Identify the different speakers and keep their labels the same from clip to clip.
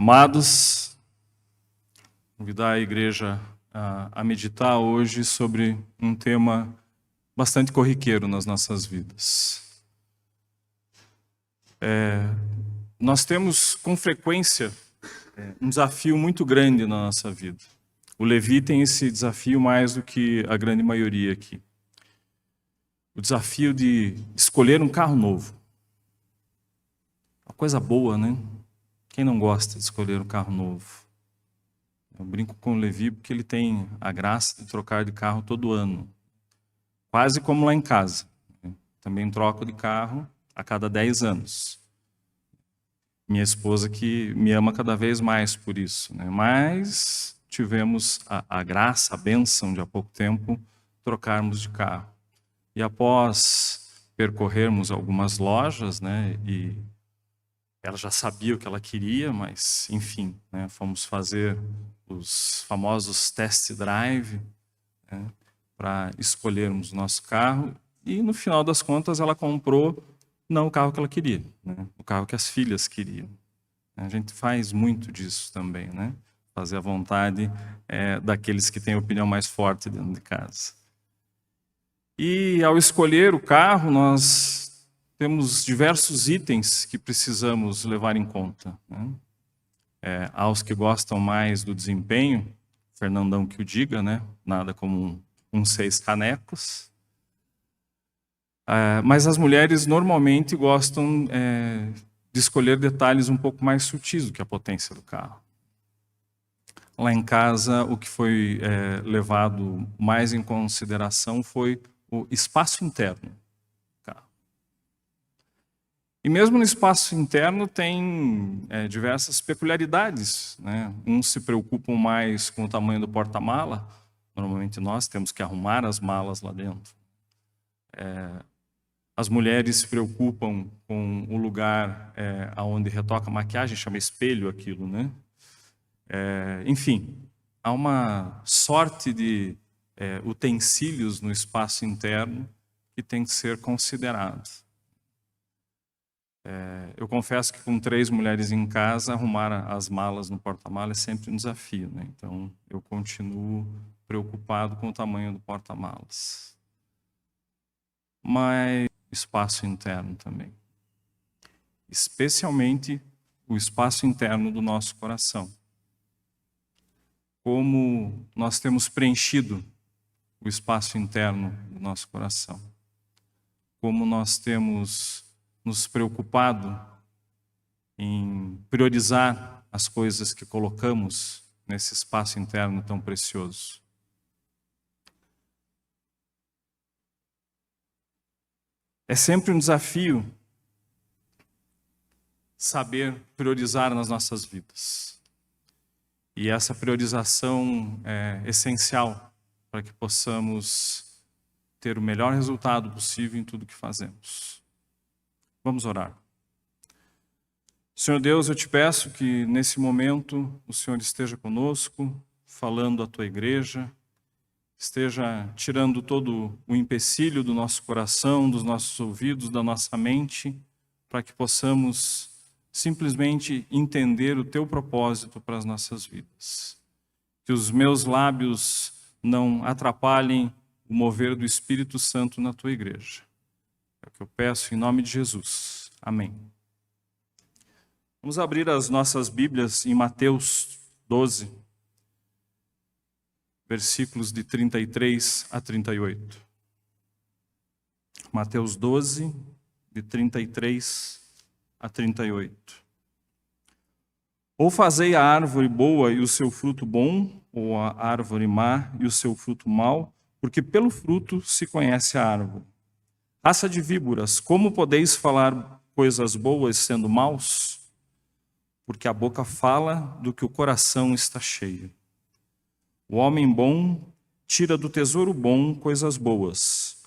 Speaker 1: Amados, convidar a igreja a meditar hoje sobre um tema bastante corriqueiro nas nossas vidas. Nós temos com frequência um desafio muito grande na nossa vida. O Levi tem esse desafio mais do que a grande maioria aqui. O desafio de escolher um carro novo. Uma coisa boa, né? Quem não gosta de escolher um carro novo? Eu brinco com o Levi porque ele tem a graça de trocar de carro todo ano. Quase como lá em casa. Também troco de carro a cada 10 anos. Minha esposa que me ama cada vez mais por isso, né? Mas tivemos a graça, a bênção de há pouco tempo trocarmos de carro. E após percorrermos algumas lojas, né, e ela já sabia o que ela queria, mas, enfim, né, fomos fazer os famosos test drive, né, para escolhermos o nosso carro. E, no final das contas, ela comprou não o carro que ela queria, né, o carro que as filhas queriam. A gente faz muito disso também, né? Fazer a vontade daqueles que têm a opinião mais forte dentro de casa. E, ao escolher o carro, nós temos diversos itens que precisamos levar em conta, né? Aos que gostam mais do desempenho, Fernandão que o diga, né? Nada como um 6 canecos. Mas as mulheres normalmente gostam de escolher detalhes um pouco mais sutis do que a potência do carro. Lá em casa, o que foi levado mais em consideração foi o espaço interno. E mesmo no espaço interno tem diversas peculiaridades, né? Uns se preocupam mais com o tamanho do porta-mala. Normalmente nós temos que arrumar as malas lá dentro. As mulheres se preocupam com o lugar onde retoca a maquiagem, chama espelho aquilo, né? Enfim, há uma sorte de utensílios no espaço interno que tem que ser considerado. Eu confesso que com 3 mulheres em casa, arrumar as malas no porta-malas é sempre um desafio, né? Então, eu continuo preocupado com o tamanho do porta-malas. Mas espaço interno também. Especialmente o espaço interno do nosso coração. Como nós temos preenchido o espaço interno do nosso coração. Como nós temos nos preocupado em priorizar as coisas que colocamos nesse espaço interno tão precioso. É sempre um desafio saber priorizar nas nossas vidas. E essa priorização é essencial para que possamos ter o melhor resultado possível em tudo que fazemos. Vamos orar. Senhor Deus, eu te peço que nesse momento o Senhor esteja conosco, falando à tua igreja, esteja tirando todo o empecilho do nosso coração, dos nossos ouvidos, da nossa mente, para que possamos simplesmente entender o teu propósito para as nossas vidas. Que os meus lábios não atrapalhem o mover do Espírito Santo na tua igreja. É o que eu peço em nome de Jesus. Amém. Vamos abrir as nossas Bíblias em Mateus 12, versículos de 33 a 38. Mateus 12, de 33 a 38. Ou fazei a árvore boa e o seu fruto bom, ou a árvore má e o seu fruto mau, porque pelo fruto se conhece a árvore. Raça de víboras, como podeis falar coisas boas sendo maus? Porque a boca fala do que o coração está cheio. O homem bom tira do tesouro bom coisas boas,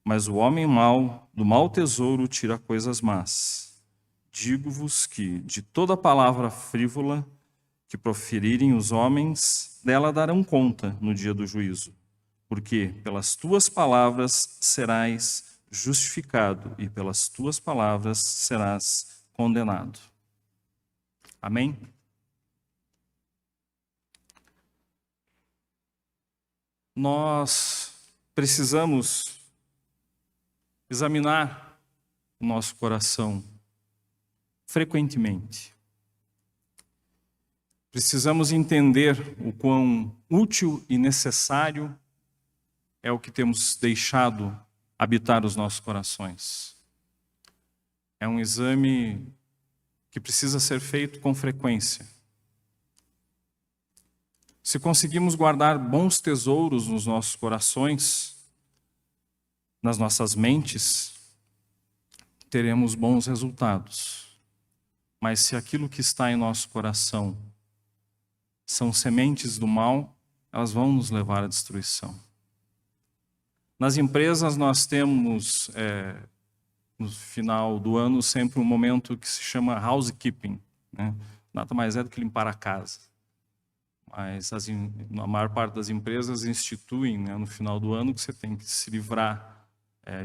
Speaker 1: mas o homem mau, do mau tesouro, tira coisas más. Digo-vos que, de toda palavra frívola que proferirem os homens, dela darão conta no dia do juízo. Porque pelas tuas palavras serás justificado e pelas tuas palavras serás condenado. Amém? nós precisamos examinar o nosso coração frequentemente. Precisamos entender o quão útil e necessário é o que temos deixado habitar os nossos corações. É um exame que precisa ser feito com frequência. Se conseguimos guardar bons tesouros nos nossos corações, nas nossas mentes, teremos bons resultados. Mas se aquilo que está em nosso coração são sementes do mal, elas vão nos levar à destruição. Nas empresas nós temos, no final do ano, sempre um momento que se chama housekeeping, né? Nada mais é do que limpar a casa. Mas a maior parte das empresas instituem, né, no final do ano, que você tem que se livrar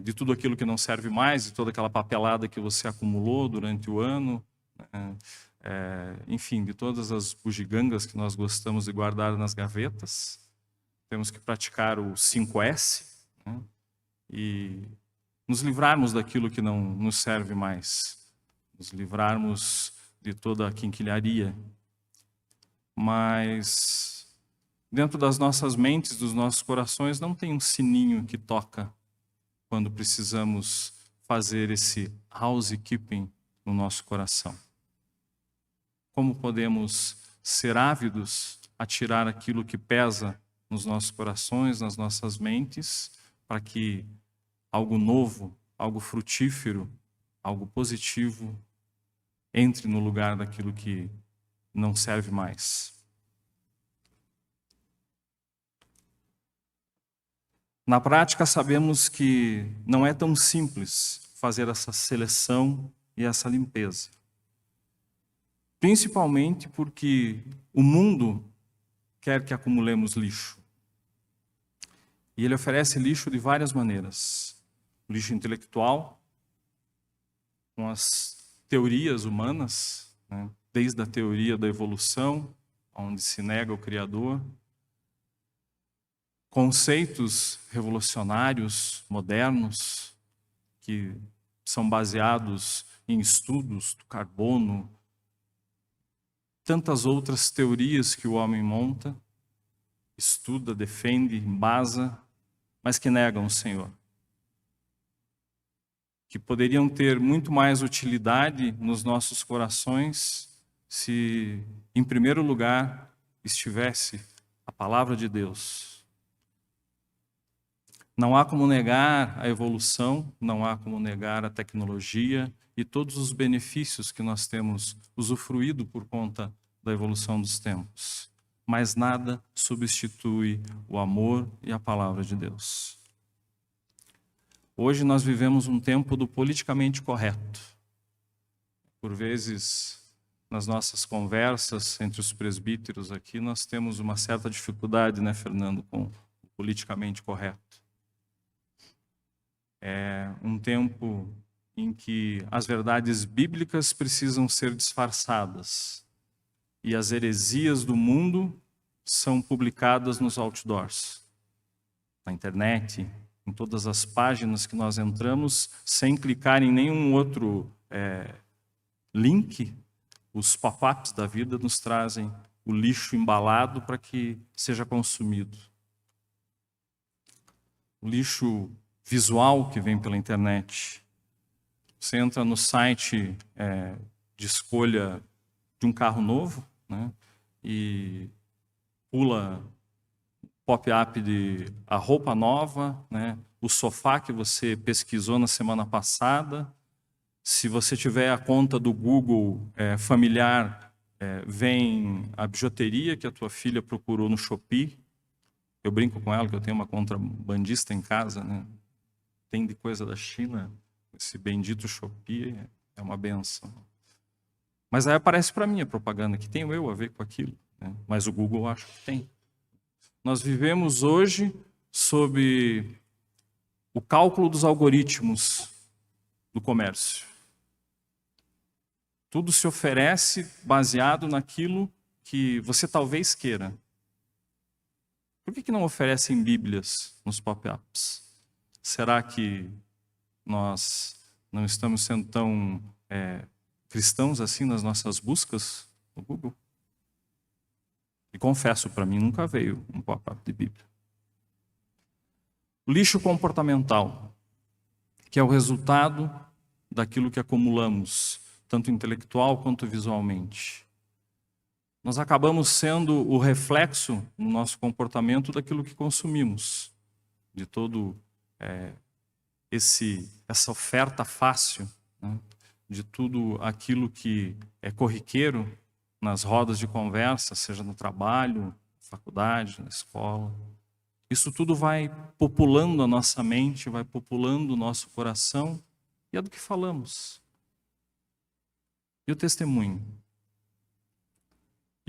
Speaker 1: de tudo aquilo que não serve mais, de toda aquela papelada que você acumulou durante o ano, enfim, de todas as bugigangas que nós gostamos de guardar nas gavetas. Temos que praticar o 5S, né, e nos livrarmos daquilo que não nos serve mais, nos livrarmos de toda a quinquilharia. Mas dentro das nossas mentes, dos nossos corações, não tem um sininho que toca quando precisamos fazer esse housekeeping no nosso coração. Como podemos ser ávidos a tirar aquilo que pesa nos nossos corações, nas nossas mentes, para que algo novo, algo frutífero, algo positivo entre no lugar daquilo que não serve mais. Na prática, sabemos que não é tão simples fazer essa seleção e essa limpeza. Principalmente porque o mundo quer que acumulemos lixo. E ele oferece lixo de várias maneiras. O lixo intelectual, com as teorias humanas, né? Desde a teoria da evolução, onde se nega o Criador, conceitos revolucionários, modernos, que são baseados em estudos do carbono, tantas outras teorias que o homem monta, estuda, defende, embasa, mas que negam o Senhor. Que poderiam ter muito mais utilidade nos nossos corações se, em primeiro lugar, estivesse a palavra de Deus. Não há como negar a evolução, não há como negar a tecnologia e todos os benefícios que nós temos usufruído por conta da evolução dos tempos. Mas nada substitui o amor e a palavra de Deus. Hoje nós vivemos um tempo do politicamente correto. Por vezes, nas nossas conversas entre os presbíteros aqui, nós temos uma certa dificuldade, né, Fernando, com o politicamente correto. É um tempo em que as verdades bíblicas precisam ser disfarçadas e as heresias do mundo são publicadas nos outdoors, na internet, em todas as páginas que nós entramos, sem clicar em nenhum outro link. Os pop-ups da vida nos trazem o lixo embalado para que seja consumido. O lixo visual que vem pela internet. Você entra no site de escolha de um carro novo, né, e pula pop-up de a roupa nova, né, o sofá que você pesquisou na semana passada. Se você tiver a conta do Google familiar, vem a bijuteria que a tua filha procurou no Shopee. Eu brinco com ela que eu tenho uma contrabandista em casa, né? Tem de coisa da China, esse bendito Shopee é uma benção. Mas aí aparece para mim a propaganda, que tenho eu a ver com aquilo, né? Mas o Google acho que tem. Nós vivemos hoje sob o cálculo dos algoritmos do comércio. Tudo se oferece baseado naquilo que você talvez queira. Por que não oferecem Bíblias nos pop-ups? Será que nós não estamos sendo tão cristãos assim nas nossas buscas no Google? E confesso, para mim nunca veio um pop-up de Bíblia. O lixo comportamental, que é o resultado daquilo que acumulamos, tanto intelectual quanto visualmente. Nós acabamos sendo o reflexo no nosso comportamento daquilo que consumimos, de todo essa oferta fácil, né? De tudo aquilo que é corriqueiro nas rodas de conversa, seja no trabalho, na faculdade, na escola. Isso tudo vai populando a nossa mente, vai populando o nosso coração, e é do que falamos. E o testemunho?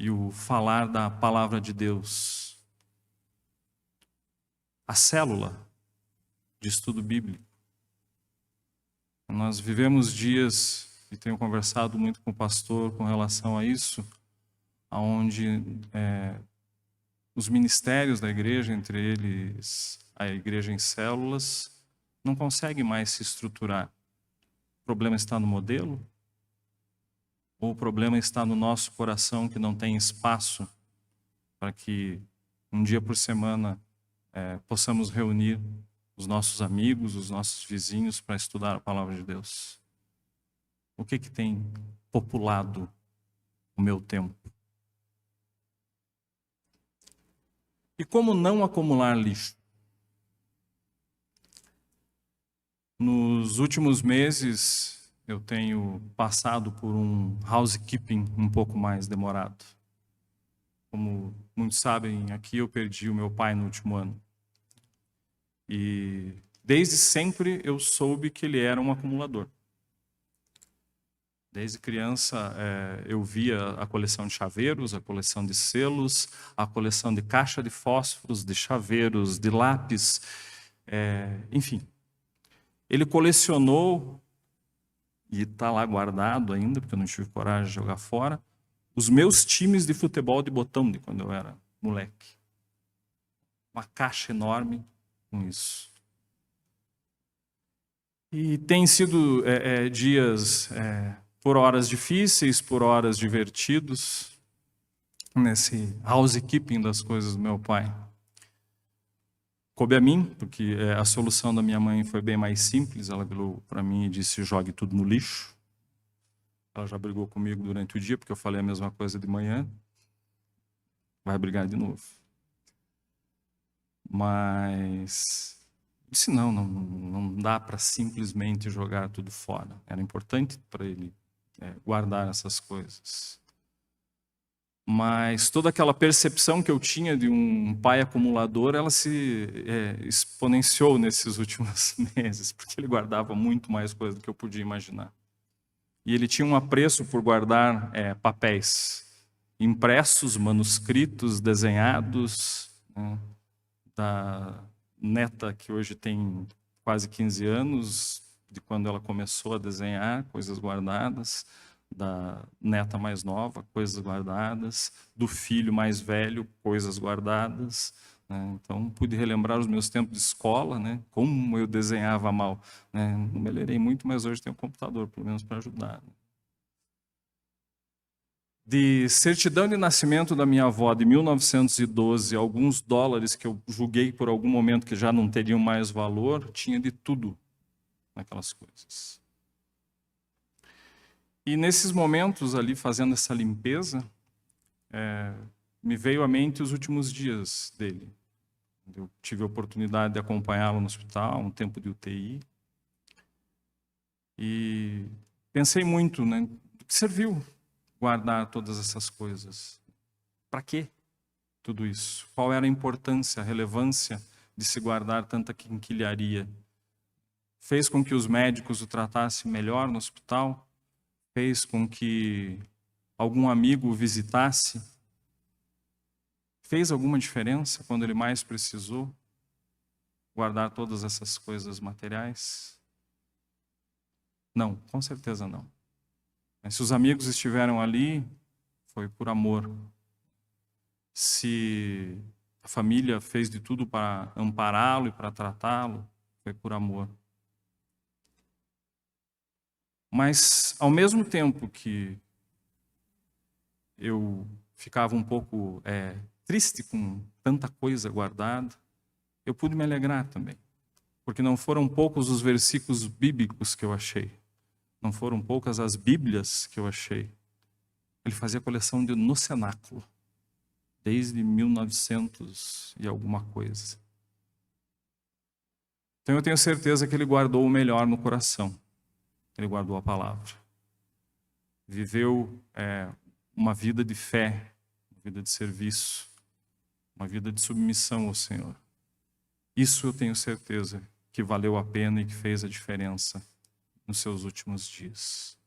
Speaker 1: E o falar da palavra de Deus? A célula de estudo bíblico. Nós vivemos dias, e tenho conversado muito com o pastor com relação a isso, onde os ministérios da igreja, entre eles a igreja em células, não conseguem mais se estruturar. O problema está no modelo? Ou o problema está no nosso coração, que não tem espaço para que um dia por semana possamos reunir os nossos amigos, os nossos vizinhos para estudar a palavra de Deus? O que tem populado o meu tempo? E como não acumular lixo? Nos últimos meses, eu tenho passado por um housekeeping um pouco mais demorado. Como muitos sabem, aqui eu perdi o meu pai no último ano. E desde sempre eu soube que ele era um acumulador. Desde criança eu via a coleção de chaveiros, a coleção de selos, a coleção de caixa de fósforos, de chaveiros, de lápis, enfim. Ele colecionou, e está lá guardado ainda, porque eu não tive coragem de jogar fora, os meus times de futebol de botão de quando eu era moleque. Uma caixa enorme com isso. E tem sido dias por horas difíceis, por horas divertidos, nesse housekeeping das coisas do meu pai. Coube a mim, porque a solução da minha mãe foi bem mais simples. Ela virou para mim e disse: jogue tudo no lixo. Ela já brigou comigo durante o dia, porque eu falei a mesma coisa de manhã. Vai brigar de novo. Mas disse: não dá para simplesmente jogar tudo fora. Era importante para ele guardar essas coisas. Mas toda aquela percepção que eu tinha de um pai acumulador, ela se exponenciou nesses últimos meses, porque ele guardava muito mais coisa do que eu podia imaginar. E ele tinha um apreço por guardar papéis impressos, manuscritos, desenhados, né, da neta, que hoje tem quase 15 anos, de quando ela começou a desenhar, coisas guardadas, da neta mais nova, coisas guardadas, do filho mais velho, coisas guardadas, né? Então, pude relembrar os meus tempos de escola, né? Como eu desenhava mal, né? Não melhorei muito, mas hoje tenho um computador, pelo menos para ajudar. De certidão de nascimento da minha avó, de 1912, alguns dólares que eu julguei por algum momento que já não teriam mais valor, tinha de tudo naquelas coisas. E nesses momentos ali, fazendo essa limpeza, me veio à mente os últimos dias dele. Eu tive a oportunidade de acompanhá-lo no hospital, um tempo de UTI. E pensei muito, né, do que serviu guardar todas essas coisas. Para quê tudo isso? Qual era a importância, a relevância de se guardar tanta quinquilharia? Fez com que os médicos o tratassem melhor no hospital? Fez com que algum amigo o visitasse? Fez alguma diferença quando ele mais precisou guardar todas essas coisas materiais? Não, com certeza não. Mas se os amigos estiveram ali, foi por amor. Se a família fez de tudo para ampará-lo e para tratá-lo, foi por amor. Mas, ao mesmo tempo que eu ficava um pouco triste com tanta coisa guardada, eu pude me alegrar também. Porque não foram poucos os versículos bíblicos que eu achei. Não foram poucas as bíblias que eu achei. Ele fazia coleção no cenáculo, desde 1900 e alguma coisa. Então eu tenho certeza que ele guardou o melhor no coração. Ele guardou a palavra. Viveu uma vida de fé, uma vida de serviço, uma vida de submissão ao Senhor. Isso eu tenho certeza que valeu a pena e que fez a diferença nos seus últimos dias.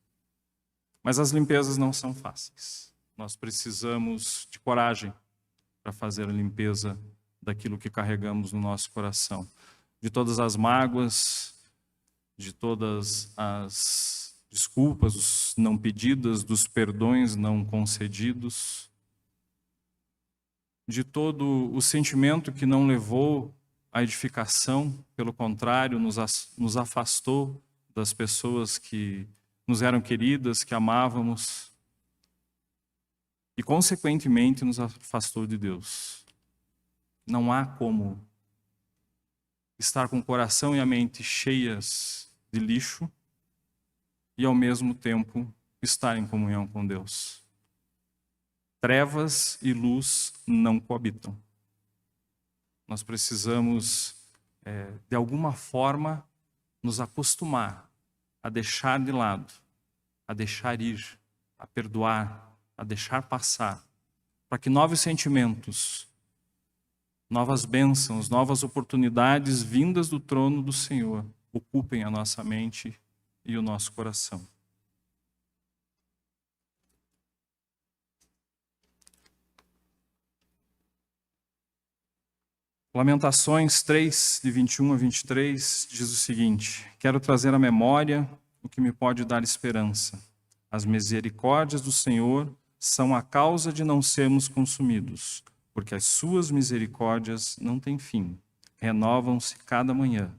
Speaker 1: Mas as limpezas não são fáceis. Nós precisamos de coragem para fazer a limpeza daquilo que carregamos no nosso coração. De todas as mágoas, de todas as desculpas, os não pedidas, dos perdões não concedidos, de todo o sentimento que não levou à edificação, pelo contrário, nos afastou das pessoas que nos eram queridas, que amávamos, e consequentemente nos afastou de Deus. Não há como estar com o coração e a mente cheias de lixo e ao mesmo tempo estar em comunhão com Deus. Trevas e luz não coabitam. Nós precisamos, de alguma forma, nos acostumar a deixar de lado, a deixar ir, a perdoar, a deixar passar, para que novos sentimentos, novas bênçãos, novas oportunidades vindas do trono do Senhor ocupem a nossa mente e o nosso coração. Lamentações 3, de 21 a 23, diz o seguinte: quero trazer à memória o que me pode dar esperança. As misericórdias do Senhor são a causa de não sermos consumidos, porque as suas misericórdias não têm fim, renovam-se cada manhã.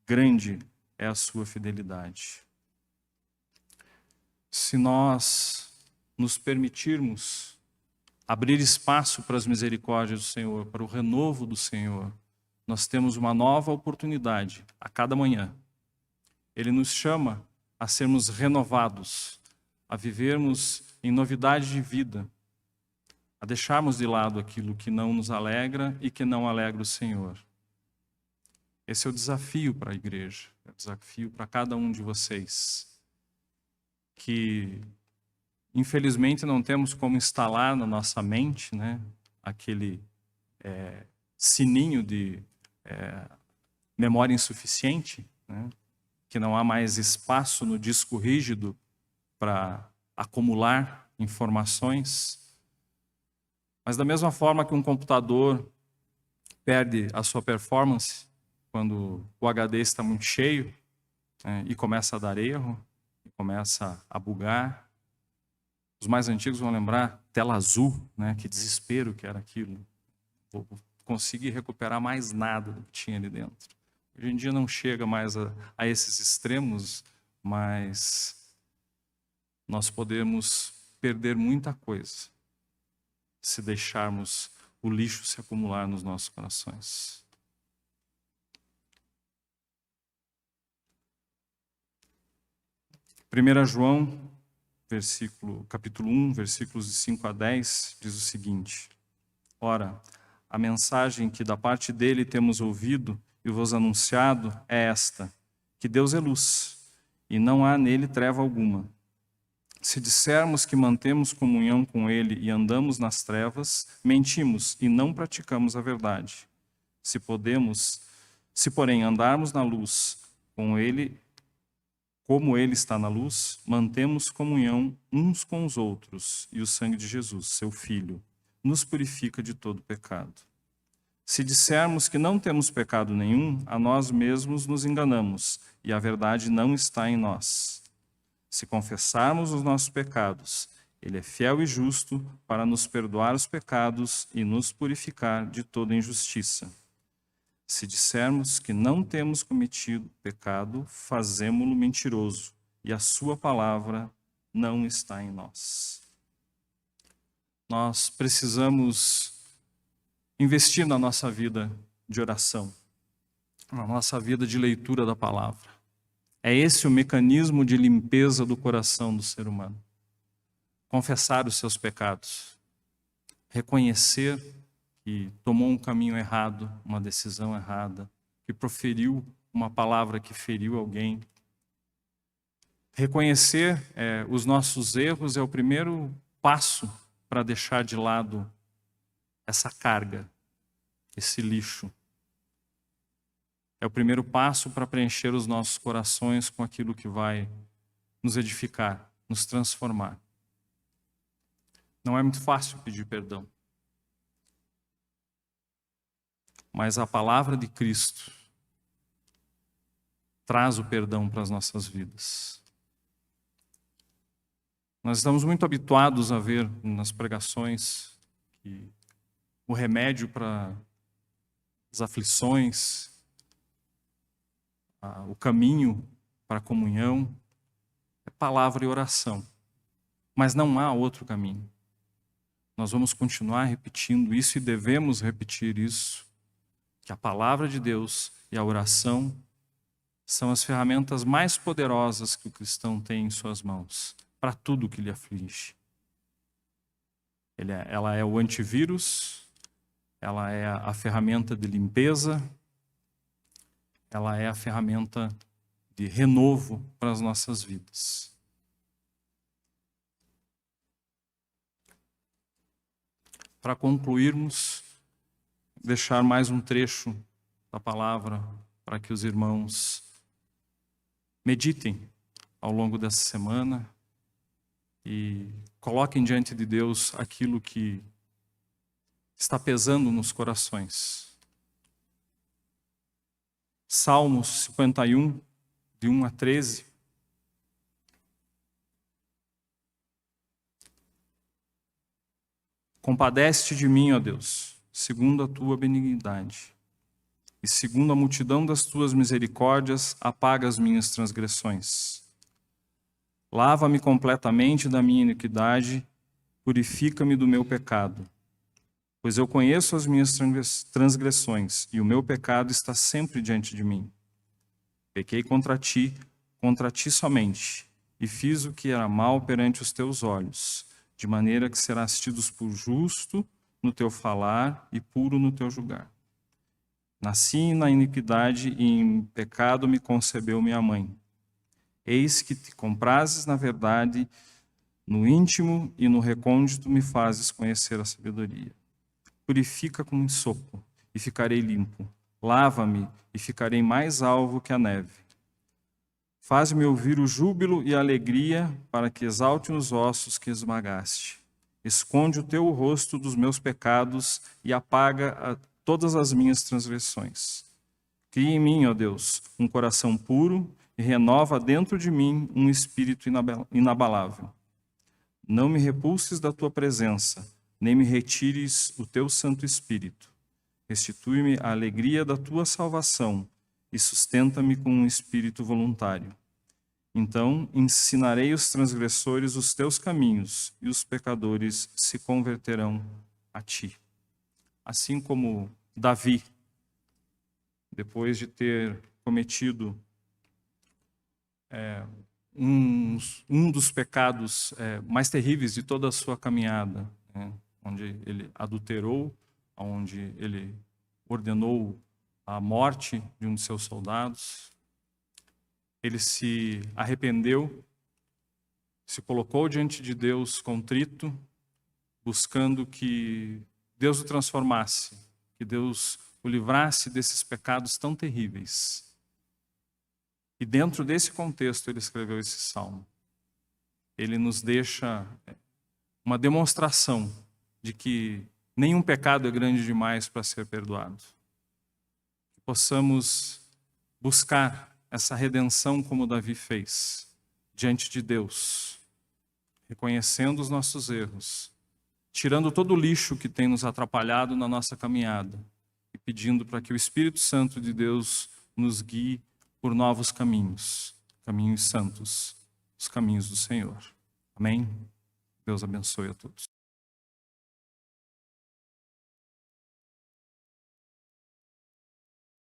Speaker 1: Grande é a sua fidelidade. Se nós nos permitirmos abrir espaço para as misericórdias do Senhor, para o renovo do Senhor, nós temos uma nova oportunidade a cada manhã. Ele nos chama a sermos renovados, a vivermos em novidade de vida, a deixarmos de lado aquilo que não nos alegra e que não alegra o Senhor. Esse é o desafio para a igreja, é o desafio para cada um de vocês, que infelizmente não temos como instalar na nossa mente, né, aquele sininho de memória insuficiente, né, que não há mais espaço no disco rígido para acumular informações. Mas da mesma forma que um computador perde a sua performance quando o HD está muito cheio, e começa a dar erro, e começa a bugar. Os mais antigos vão lembrar tela azul, né? Que desespero que era aquilo. Vou conseguir recuperar mais nada do que tinha ali dentro. Hoje em dia não chega mais a esses extremos, mas nós podemos perder muita coisa se deixarmos o lixo se acumular nos nossos corações. Primeira João, capítulo 1, versículos de 5 a 10, diz o seguinte: ora, a mensagem que da parte dele temos ouvido e vos anunciado é esta, que Deus é luz, e não há nele treva alguma. Se dissermos que mantemos comunhão com ele e andamos nas trevas, mentimos e não praticamos a verdade. Se porém andarmos na luz com ele, como ele está na luz, mantemos comunhão uns com os outros, e o sangue de Jesus, seu Filho, nos purifica de todo pecado. Se dissermos que não temos pecado nenhum, a nós mesmos nos enganamos, e a verdade não está em nós. Se confessarmos os nossos pecados, Ele é fiel e justo para nos perdoar os pecados e nos purificar de toda injustiça. Se dissermos que não temos cometido pecado, fazemo-lo mentiroso, e a sua palavra não está em nós. Nós precisamos investir na nossa vida de oração, na nossa vida de leitura da palavra. É esse o mecanismo de limpeza do coração do ser humano. Confessar os seus pecados, reconhecer que tomou um caminho errado, uma decisão errada, que proferiu uma palavra que feriu alguém. Reconhecer os nossos erros é o primeiro passo para deixar de lado essa carga, esse lixo. É o primeiro passo para preencher os nossos corações com aquilo que vai nos edificar, nos transformar. Não é muito fácil pedir perdão. Mas a palavra de Cristo traz o perdão para as nossas vidas. Nós estamos muito habituados a ver nas pregações que o remédio para as aflições, o caminho para a comunhão é palavra e oração. Mas não há outro caminho. Nós vamos continuar repetindo isso e devemos repetir isso, que a palavra de Deus e a oração são as ferramentas mais poderosas que o cristão tem em suas mãos, para tudo que lhe aflige. Ela é o antivírus, ela é a ferramenta de limpeza, ela é a ferramenta de renovo para as nossas vidas. Para concluirmos, deixar mais um trecho da palavra para que os irmãos meditem ao longo dessa semana e coloquem diante de Deus aquilo que está pesando nos corações. Salmos 51, de 1 a 13. Compadece-te de mim, ó Deus, segundo a tua benignidade, e segundo a multidão das tuas misericórdias, apaga as minhas transgressões. Lava-me completamente da minha iniquidade, purifica-me do meu pecado. Pois eu conheço as minhas transgressões, e o meu pecado está sempre diante de mim. Pequei contra ti somente, e fiz o que era mal perante os teus olhos, de maneira que serás tido por justo no teu falar e puro no teu julgar. Nasci na iniquidade e em pecado me concebeu minha mãe. Eis que te comprases na verdade, no íntimo e no recôndito me fazes conhecer a sabedoria. Purifica com ensopo e ficarei limpo. Lava-me e ficarei mais alvo que a neve. Faz-me ouvir o júbilo e a alegria, para que exalte os ossos que esmagaste. Esconde o teu rosto dos meus pecados e apaga todas as minhas transgressões. Cria em mim, ó Deus, um coração puro e renova dentro de mim um espírito inabalável. Não me repulses da tua presença, nem me retires o teu Santo Espírito. Restitui-me a alegria da tua salvação e sustenta-me com um espírito voluntário. Então ensinarei os transgressores os teus caminhos, e os pecadores se converterão a ti. Assim como Davi, depois de ter cometido um dos pecados mais terríveis de toda a sua caminhada, onde ele adulterou, onde ele ordenou a morte de um de seus soldados, ele se arrependeu, se colocou diante de Deus contrito, buscando que Deus o transformasse, que Deus o livrasse desses pecados tão terríveis. E dentro desse contexto ele escreveu esse salmo. Ele nos deixa uma demonstração de que nenhum pecado é grande demais para ser perdoado. Que possamos buscar essa redenção como Davi fez, diante de Deus, reconhecendo os nossos erros, tirando todo o lixo que tem nos atrapalhado na nossa caminhada e pedindo para que o Espírito Santo de Deus nos guie por novos caminhos, caminhos santos, os caminhos do Senhor. Amém? Deus abençoe a todos.